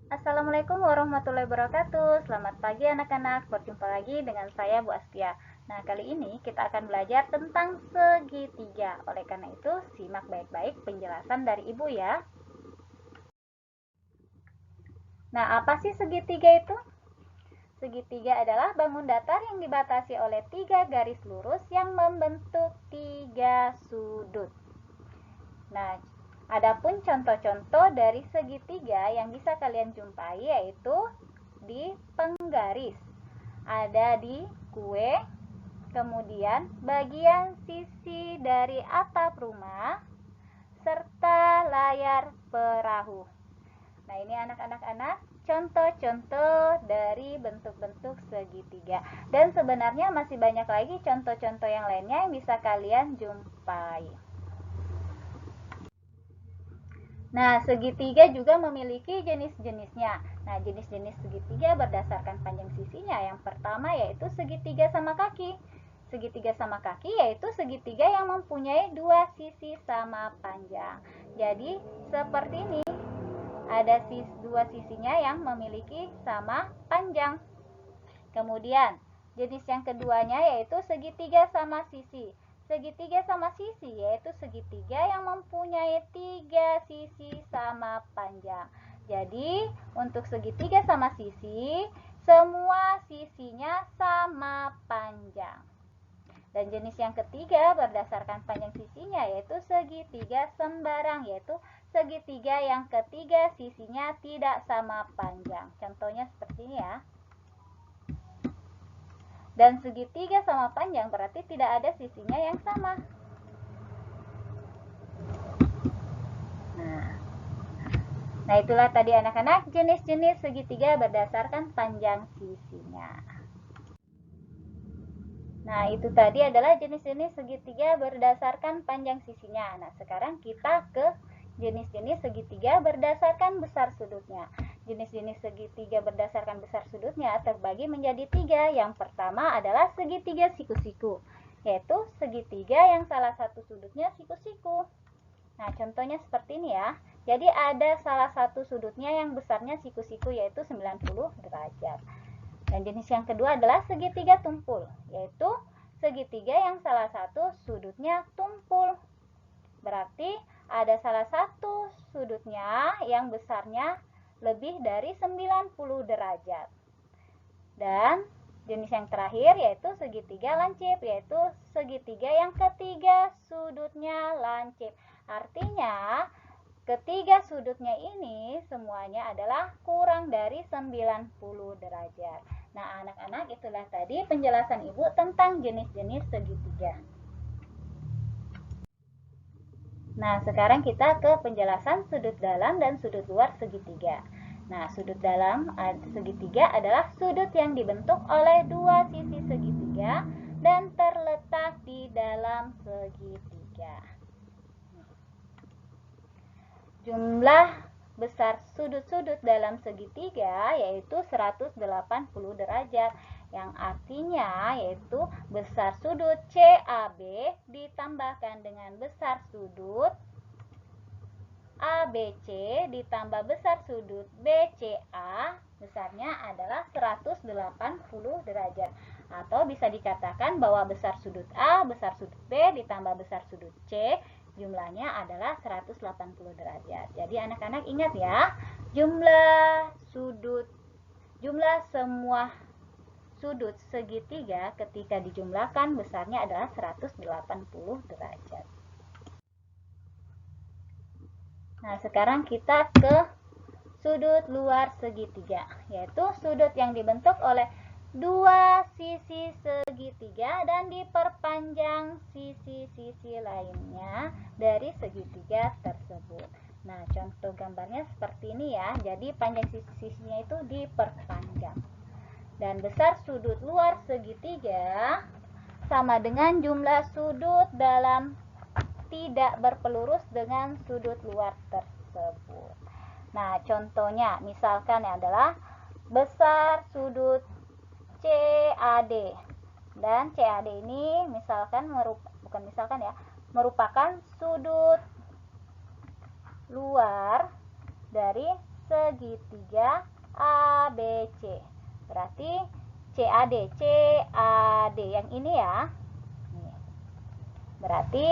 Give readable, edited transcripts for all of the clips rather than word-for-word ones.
Assalamualaikum warahmatullahi wabarakatuh. Selamat pagi anak-anak. Berjumpa lagi dengan saya Bu Astia. Nah, kali ini kita akan belajar tentang segitiga. Oleh karena itu, simak baik-baik penjelasan dari Ibu ya. Nah, apa sih segitiga itu? Segitiga adalah bangun datar yang dibatasi oleh 3 garis lurus yang membentuk 3 sudut. Nah, adapun contoh-contoh dari segitiga yang bisa kalian jumpai yaitu di penggaris. Ada di kue, kemudian bagian sisi dari atap rumah, serta layar perahu. Nah, ini anak-anak contoh-contoh dari bentuk-bentuk segitiga. Dan sebenarnya masih banyak lagi contoh-contoh yang lainnya yang bisa kalian jumpai. Nah, segitiga juga memiliki jenis-jenisnya. Nah, jenis-jenis segitiga berdasarkan panjang sisinya. Yang pertama yaitu segitiga sama kaki. Segitiga sama kaki yaitu segitiga yang mempunyai dua sisi sama panjang. Jadi, seperti ini. Ada dua sisinya yang memiliki sama panjang. Kemudian, jenis yang keduanya yaitu segitiga sama sisi. Segitiga sama sisi yaitu segitiga yang mempunyai 3 sisi sama panjang. Jadi, untuk segitiga sama sisi, semua sisinya sama panjang. Dan jenis yang ketiga berdasarkan panjang sisinya yaitu segitiga sembarang, yaitu segitiga yang ketiga sisinya tidak sama panjang. Contohnya seperti ini ya. Dan segitiga sama panjang berarti tidak ada sisinya yang sama. Nah, itulah tadi anak-anak jenis-jenis segitiga berdasarkan panjang sisinya. Nah, itu tadi adalah jenis-jenis segitiga berdasarkan panjang sisinya. Nah, sekarang kita ke jenis-jenis segitiga berdasarkan besar sudutnya. Jenis-jenis segitiga berdasarkan besar sudutnya terbagi menjadi 3. Yang pertama adalah segitiga siku-siku, yaitu segitiga yang salah satu sudutnya siku-siku. Nah, contohnya seperti ini ya. Jadi ada salah satu sudutnya yang besarnya siku-siku yaitu 90 derajat. Dan jenis yang kedua adalah segitiga tumpul, yaitu segitiga yang salah satu sudutnya tumpul. Berarti ada salah satu sudutnya yang besarnya lebih dari 90 derajat. Dan jenis yang terakhir yaitu segitiga lancip, yaitu segitiga yang ketiga sudutnya lancip. Artinya ketiga sudutnya ini semuanya adalah kurang dari 90 derajat. Nah, anak-anak, itulah tadi penjelasan Ibu tentang jenis-jenis segitiga. Nah, sekarang kita ke penjelasan sudut dalam dan sudut luar segitiga. Nah, sudut dalam segitiga adalah sudut yang dibentuk oleh dua sisi segitiga dan terletak di dalam segitiga. Jumlah besar sudut-sudut dalam segitiga yaitu 180 derajat, yang artinya yaitu besar sudut CAB ditambahkan dengan besar sudut ABC ditambah besar sudut BCA, besarnya adalah 180 derajat. Atau bisa dikatakan bahwa besar sudut A, besar sudut B ditambah besar sudut C, jumlahnya adalah 180 derajat. Jadi anak-anak ingat ya, jumlah semua sudut segitiga ketika dijumlahkan besarnya adalah 180 derajat. Nah, sekarang kita ke sudut luar segitiga, yaitu sudut yang dibentuk oleh dua sisi segitiga dan diperpanjang sisi-sisi lainnya dari segitiga tersebut. Nah, contoh gambarnya seperti ini ya. Jadi panjang sisi-sisinya itu diperpanjang. Dan besar sudut luar segitiga sama dengan jumlah sudut dalam tidak berpelurus dengan sudut luar tersebut. Nah, contohnya misalkan adalah besar sudut CAD. Dan CAD ini merupakan sudut luar dari segitiga ABC. Berarti CAD, CAD yang ini ya. Nih. Berarti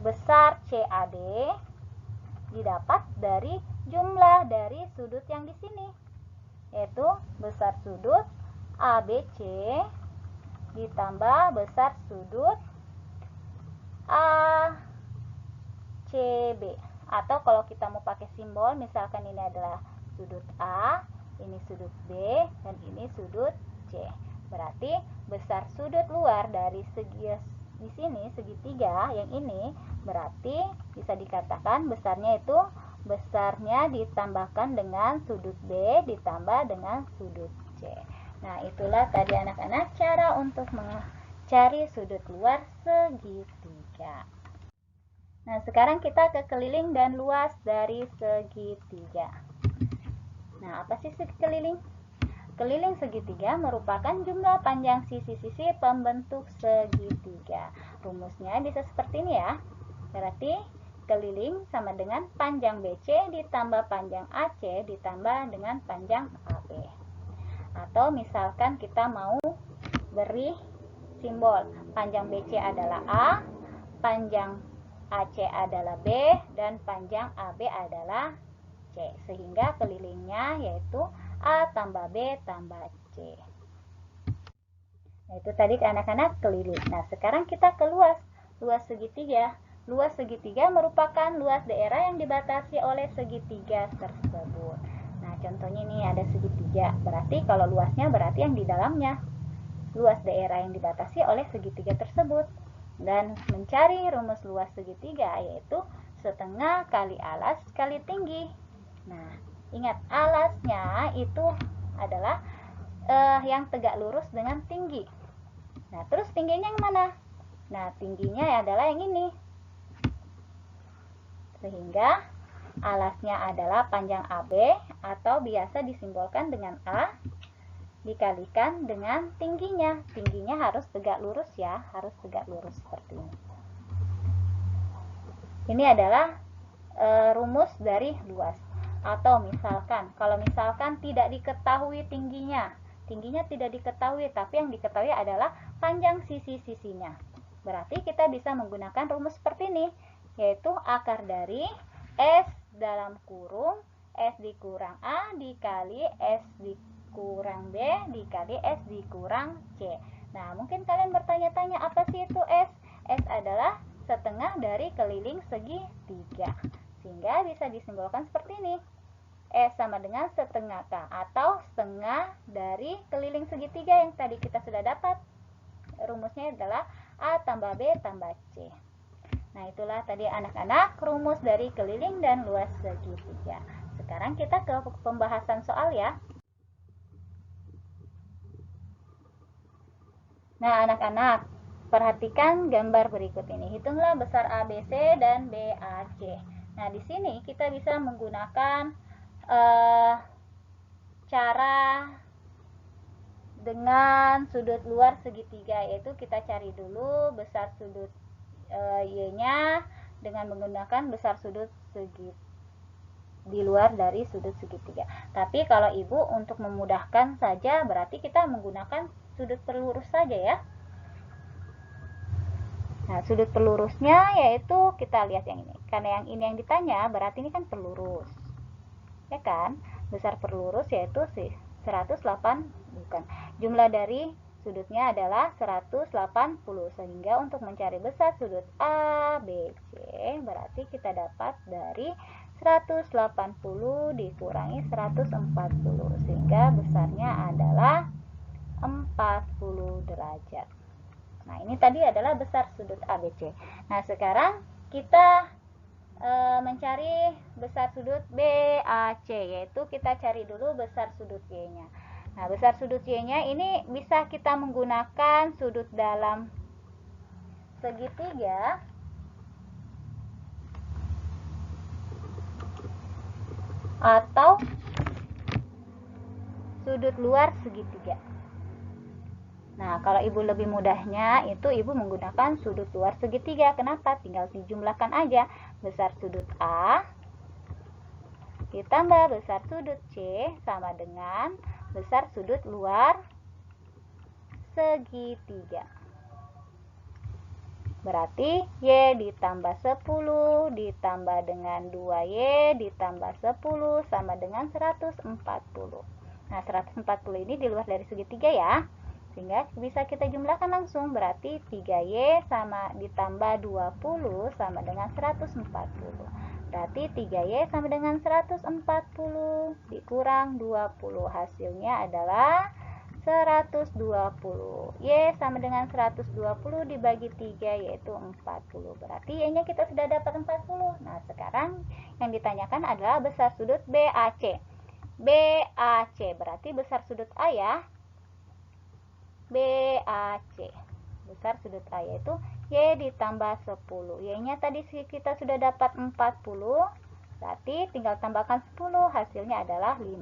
besar CAD didapat dari jumlah dari sudut yang di sini, yaitu besar sudut ABC ditambah besar sudut ACB. Atau kalau kita mau pakai simbol, misalkan ini adalah sudut A, ini sudut B, dan ini sudut C. Berarti besar sudut luar dari segi di sini segitiga yang ini, berarti bisa dikatakan besarnya itu besarnya ditambahkan dengan sudut B ditambah dengan sudut C. Nah, itulah tadi anak-anak cara untuk mencari sudut luar segitiga. Nah, sekarang kita ke keliling dan luas dari segitiga. Nah, apa sih keliling? Keliling segitiga merupakan jumlah panjang sisi-sisi pembentuk segitiga. Rumusnya bisa seperti ini ya. Berarti keliling sama dengan panjang BC ditambah panjang AC ditambah dengan panjang AB. Atau misalkan kita mau beri simbol, panjang BC adalah A, panjang AC adalah B, dan panjang AB adalah C. Sehingga kelilingnya yaitu A tambah B tambah C. Nah, itu tadi anak-anak keliling. Nah, sekarang kita ke luas. Luas segitiga. Luas segitiga merupakan luas daerah yang dibatasi oleh segitiga tersebut. Nah, contohnya ini ada segitiga. Berarti kalau luasnya berarti yang di dalamnya. Luas daerah yang dibatasi oleh segitiga tersebut. Dan mencari rumus luas segitiga yaitu setengah kali alas kali tinggi. Nah, ingat alasnya itu adalah yang tegak lurus dengan tinggi. Nah, terus tingginya yang mana? Nah, tingginya adalah yang ini. Sehingga alasnya adalah panjang AB atau biasa disimbolkan dengan A dikalikan dengan tingginya. Tingginya harus tegak lurus ya, harus tegak lurus seperti ini. Ini adalah rumus dari luas. Atau misalkan, kalau misalkan tidak diketahui tingginya tidak diketahui, tapi yang diketahui adalah panjang sisi-sisinya. Berarti kita bisa menggunakan rumus seperti ini, yaitu akar dari S dalam kurung S dikurang A dikali S dikurang B dikali S dikurang C. Nah, mungkin kalian bertanya-tanya, apa sih itu S? S adalah setengah dari keliling segitiga. Sehingga bisa disimbolkan seperti ini. S sama dengan setengah K atau setengah dari keliling segitiga yang tadi kita sudah dapat. Rumusnya adalah A tambah B tambah C. Nah, itulah tadi anak-anak rumus dari keliling dan luas segitiga. Sekarang kita ke pembahasan soal ya. Nah, anak-anak, perhatikan gambar berikut ini. Hitunglah besar ABC dan BAC. Nah, di sini kita bisa menggunakan cara dengan sudut luar segitiga, yaitu kita cari dulu besar sudut Y-nya dengan menggunakan besar sudut segitiga di luar dari sudut segitiga. Tapi kalau Ibu untuk memudahkan saja berarti kita menggunakan sudut pelurus saja ya. Nah, sudut pelurusnya yaitu kita lihat yang ini. Karena yang ini yang ditanya berarti ini kan pelurus. Ya kan? Besar pelurus yaitu 108, bukan. Jumlah dari sudutnya adalah 180, sehingga untuk mencari besar sudut ABC berarti kita dapat dari 180 dikurangi 140, sehingga besarnya adalah 40 derajat. Nah, ini tadi adalah besar sudut ABC. Nah, sekarang kita mencari besar sudut BAC, yaitu kita cari dulu besar sudut Y-nya. Nah, besar sudut Y-nya ini bisa kita menggunakan sudut dalam segitiga atau sudut luar segitiga. Nah, kalau Ibu lebih mudahnya itu Ibu menggunakan sudut luar segitiga. Kenapa? Tinggal dijumlahkan aja besar sudut A ditambah besar sudut C sama dengan besar sudut luar segitiga. Berarti Y ditambah 10 ditambah dengan 2Y ditambah 10 sama dengan 140. Nah, 140 ini di luar dari segitiga ya. Sehingga bisa kita jumlahkan langsung. Berarti 3Y sama ditambah 20 sama dengan 140. Berarti 3Y sama dengan 140 dikurang 20. Hasilnya adalah 120. Y sama dengan 120 dibagi 3 yaitu 40. Berarti Y-nya kita sudah dapat 40. Nah, sekarang yang ditanyakan adalah besar sudut BAC. BAC berarti besar sudut A ya. BAC. Besar sudut A yaitu Y ditambah 10. Y-nya tadi kita sudah dapat 40. Berarti tinggal tambahkan 10. Hasilnya adalah 50.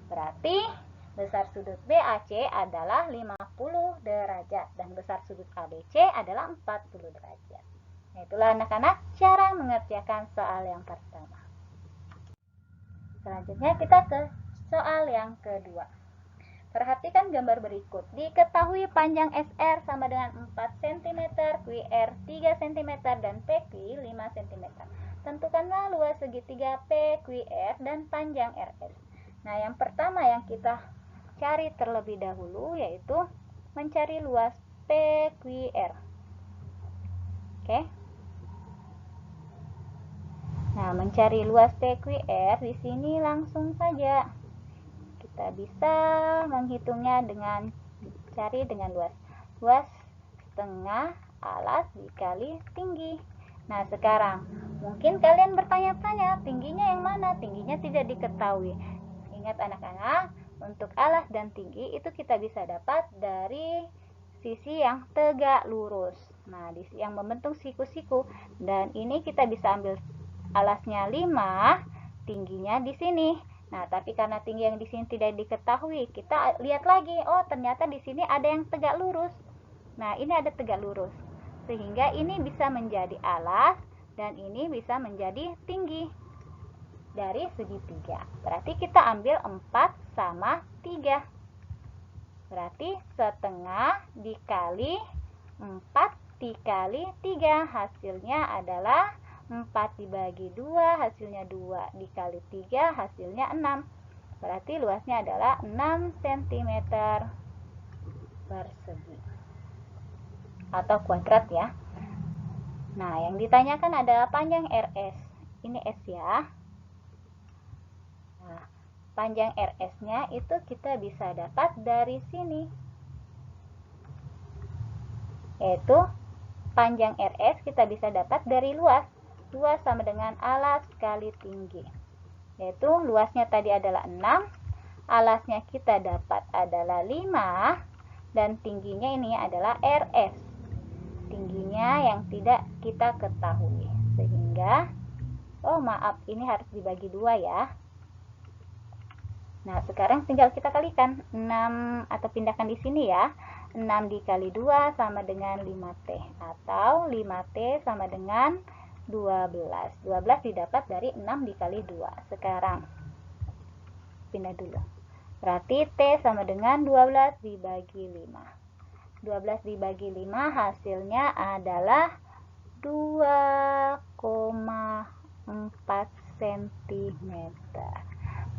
Berarti besar sudut BAC adalah 50 derajat dan besar sudut ABC adalah 40 derajat. Nah, itulah anak-anak cara mengerjakan soal yang pertama. Selanjutnya kita ke soal yang kedua. Perhatikan gambar berikut. Diketahui panjang SR sama dengan 4 cm, QR 3 cm, dan PQ 5 cm. Tentukanlah luas segitiga PQR dan panjang RS. Nah, yang pertama yang kita cari terlebih dahulu yaitu mencari luas PQR. Oke. Nah, mencari luas PQR di sini langsung saja. Kita bisa menghitungnya dengan cari dengan luas. Luas setengah alas dikali tinggi. Nah, sekarang mungkin kalian bertanya-tanya, tingginya yang mana? Tingginya tidak diketahui. Ingat anak-anak, untuk alas dan tinggi itu kita bisa dapat dari sisi yang tegak lurus. Nah, yang membentuk siku-siku. Dan ini kita bisa ambil alasnya 5, tingginya di sini. Nah, tapi karena tinggi yang di sini tidak diketahui, kita lihat lagi. Oh, ternyata di sini ada yang tegak lurus. Nah, ini ada tegak lurus. Sehingga ini bisa menjadi alas dan ini bisa menjadi tinggi dari segitiga. Berarti kita ambil 4 sama 3. Berarti setengah dikali 4 dikali 3. Hasilnya adalah 4 dibagi 2, hasilnya 2 dikali 3, hasilnya 6. Berarti luasnya adalah 6 cm persegi. Atau kuadrat ya. Nah, yang ditanyakan adalah panjang RS. Ini S ya. Nah, panjang RS-nya itu kita bisa dapat dari sini. Yaitu panjang RS kita bisa dapat dari luas. Luas sama dengan alas kali tinggi. Yaitu luasnya tadi adalah 6, alasnya kita dapat adalah 5, dan tingginya ini adalah RS. Tingginya yang tidak kita ketahui. Sehingga, oh maaf, ini harus dibagi 2 ya. Nah, sekarang tinggal kita kalikan 6 atau pindahkan di sini ya. 6 dikali 2 sama dengan 5T atau 5T sama dengan 12. 12 didapat dari 6 dikali 2. Sekarang pindah dulu. Berarti T sama dengan 12 dibagi 5. 12 dibagi 5 hasilnya adalah 2,4 cm.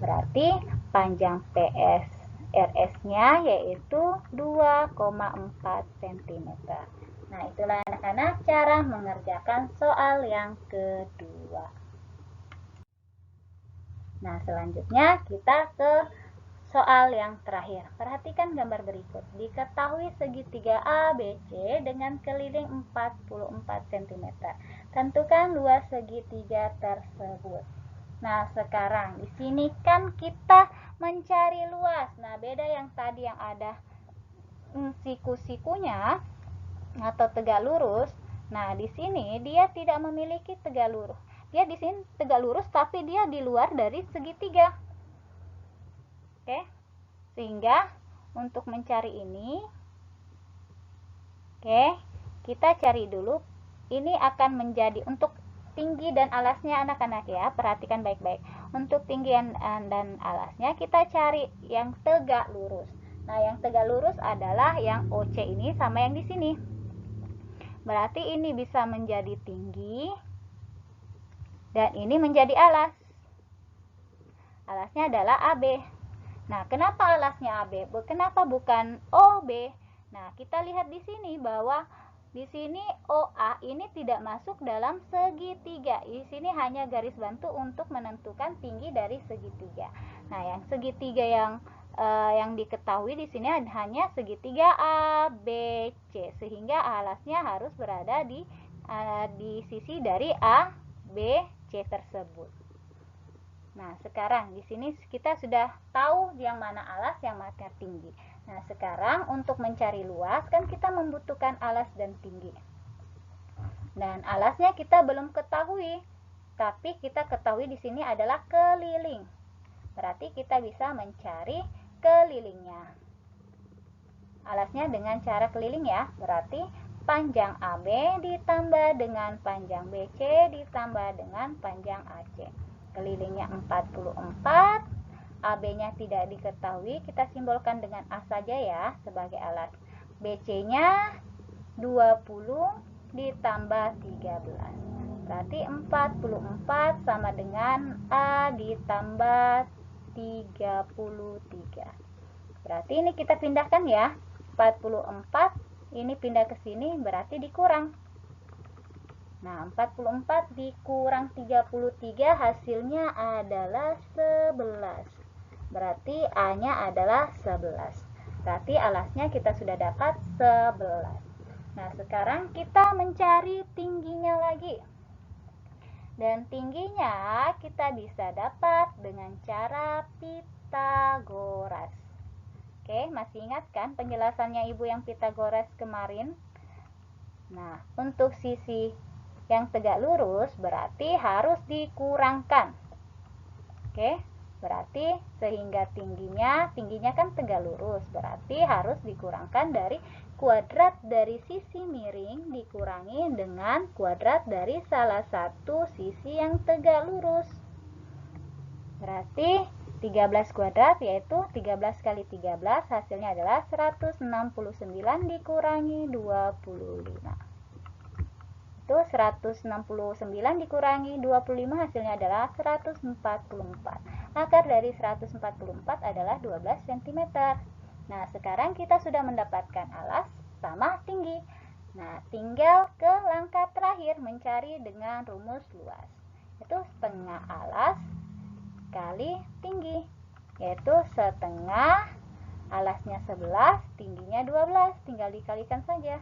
Berarti panjang PS RS-nya yaitu 2,4 cm. Nah, itulah anak-anak cara mengerjakan soal yang kedua. Nah, selanjutnya kita ke soal yang terakhir. Perhatikan gambar berikut. Diketahui segitiga ABC dengan keliling 44 cm. Tentukan luas segitiga tersebut. Nah, sekarang di sini kan kita mencari luas. Nah, beda yang tadi yang ada siku-sikunya atau tegak lurus. Nah, di sini dia tidak memiliki tegak lurus. Dia di sini tegak lurus tapi dia di luar dari segitiga. Oke. Sehingga untuk mencari ini kita cari dulu. Ini akan menjadi untuk tinggi dan alasnya anak-anak ya, perhatikan baik-baik. Untuk tinggi dan alasnya kita cari yang tegak lurus. Nah, yang tegak lurus adalah yang OC ini sama yang di sini. Berarti ini bisa menjadi tinggi dan ini menjadi alas. Alasnya adalah AB. Nah, kenapa alasnya AB? Kenapa bukan OB? Nah, kita lihat di sini bahwa di sini OA ini tidak masuk dalam segitiga. Di sini hanya garis bantu untuk menentukan tinggi dari segitiga. Nah, yang segitiga yang diketahui di sini hanya segitiga ABC, sehingga alasnya harus berada di sisi dari ABC tersebut. Nah, sekarang di sini kita sudah tahu yang mana alas, yang mana tinggi. Nah, sekarang untuk mencari luas kan kita membutuhkan alas dan tinggi. Dan alasnya kita belum ketahui, tapi kita ketahui di sini adalah keliling. Berarti kita bisa mencari kelilingnya. Alasnya dengan cara keliling ya, berarti panjang AB ditambah dengan panjang BC ditambah dengan panjang AC. Kelilingnya 44, AB-nya tidak diketahui, kita simbolkan dengan A saja ya sebagai alas. BC-nya 20 ditambah 13. Berarti 44 sama dengan A ditambah 33. Berarti ini kita pindahkan ya. 44 ini pindah ke sini berarti dikurang. Nah, 44 dikurang 33 hasilnya adalah 11. Berarti A-nya adalah 11. Berarti alasnya kita sudah dapat 11. Nah, sekarang kita mencari tingginya lagi. Dan tingginya kita bisa dapat dengan cara Pitagoras. Oke, masih ingat kan penjelasannya Ibu yang Pitagoras kemarin? Nah, untuk sisi yang tegak lurus berarti harus dikurangkan. Oke, berarti sehingga tingginya kan tegak lurus, berarti harus dikurangkan dari kuadrat dari sisi miring dikurangi dengan kuadrat dari salah satu sisi yang tegak lurus. Berarti 13 kuadrat yaitu 13 kali 13 hasilnya adalah 169 dikurangi 25. Itu 169 dikurangi 25 hasilnya adalah 144. Akar dari 144 adalah 12 cm. Nah, sekarang kita sudah mendapatkan alas sama tinggi. Nah, tinggal ke langkah terakhir mencari dengan rumus luas. Itu setengah alas kali tinggi, yaitu setengah alasnya 11, tingginya 12, tinggal dikalikan saja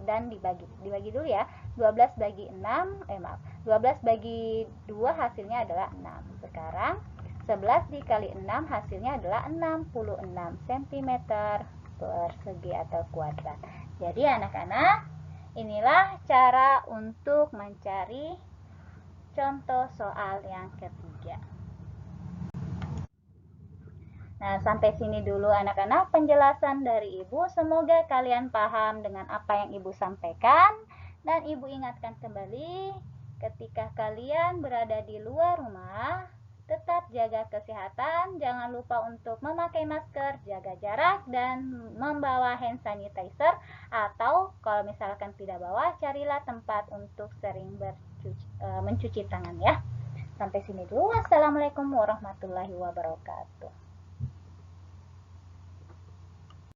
dan dibagi dulu ya. 12 bagi 12 bagi 2 hasilnya adalah 6. Sekarang 11 dikali 6 hasilnya adalah 66 cm persegi atau kuadrat. Jadi anak-anak, inilah cara untuk mencari contoh soal yang ketiga. Nah, sampai sini dulu anak-anak penjelasan dari Ibu. Semoga kalian paham dengan apa yang Ibu sampaikan. Dan Ibu ingatkan kembali, ketika kalian berada di luar rumah, tetap jaga kesehatan. Jangan lupa untuk memakai masker, jaga jarak, dan membawa hand sanitizer. Atau kalau misalkan tidak bawa, carilah tempat untuk sering mencuci tangan ya. Sampai sini dulu. Wassalamualaikum warahmatullahi wabarakatuh.